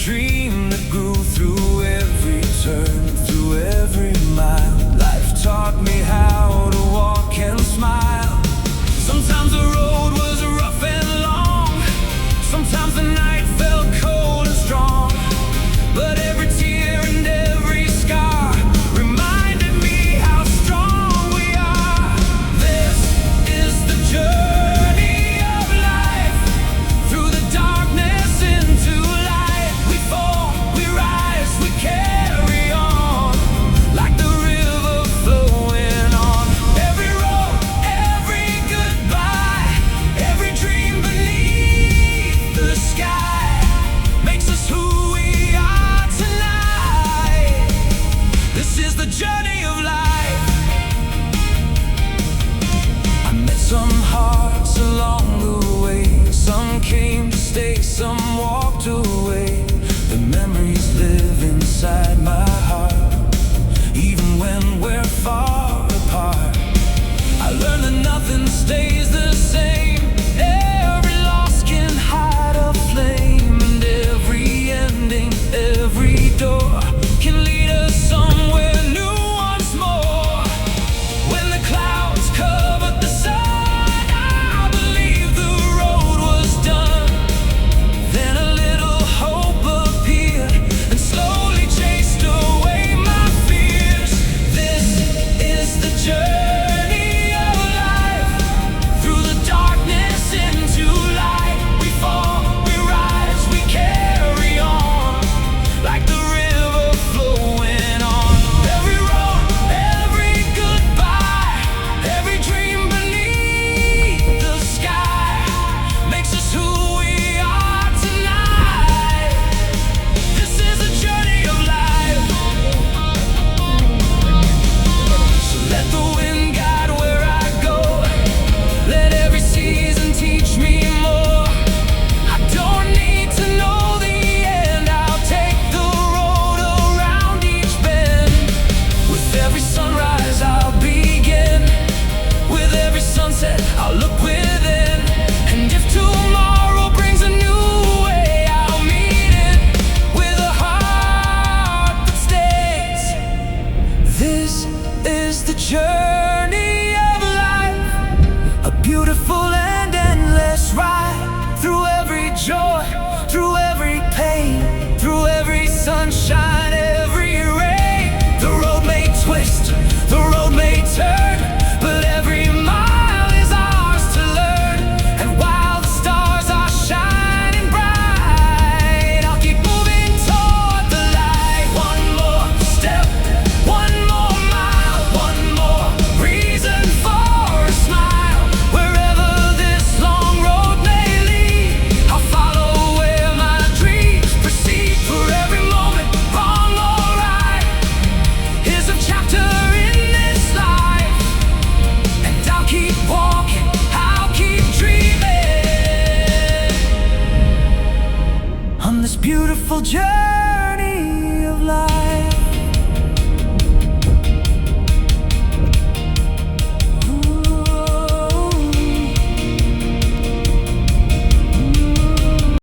dream that grew through every turn, through every mile. Life taught me how to walk and smile. Sometimes the road was rough and long, sometimes the night felt cold and strong, but every tear and every scar reminded me how strong we are. This is the journey of life, through the darkness into light. We fall, we rise, we carry on, like the river flowing on. Every road, every goodbye, every dream beneath the sky makes us who we are tonight. This is the journey of life. I met some hearts along the way. Some came to stay, some walked away. The memories live inside my heart, even when we're far apart. I learned that nothing stays the same. Every loss can hide a flame, and every ending, every door can lead us somewhere new once more. When the clouds covered the sun, I believe the road was done. Then a little hope appeared and slowly chased away my fears. This is the journey of life, through the darkness into light. We fall, we rise, we carry on, like the river flowing on. Every road, every goodbye, every dream beneath the sky makes us who we are tonight. This is a journey of life. So let the wind guide where I go, let every season teach me more. I don't need to know the end, I'll take the road around each bend. With every sunrise I'll begin, with every sunset I'll look within. And if tomorrow brings a new way, I'll meet it with a heart that stays. This is the journey of life, a beautiful and endless ride, through every joy, through every pain, through every sunshine, every rain. The road may twist, the road may turn, but every mile is ours to learn. And while the stars are shining bright, I'll keep moving toward the light. One more step, one more mile, one more reason for a smile. Wherever this long road may lead, I'll follow where my dreams proceed. For every moment, wrong or right, is a chapter in this life. And I'll keep walking, I'll keep dreaming on this beautiful journey.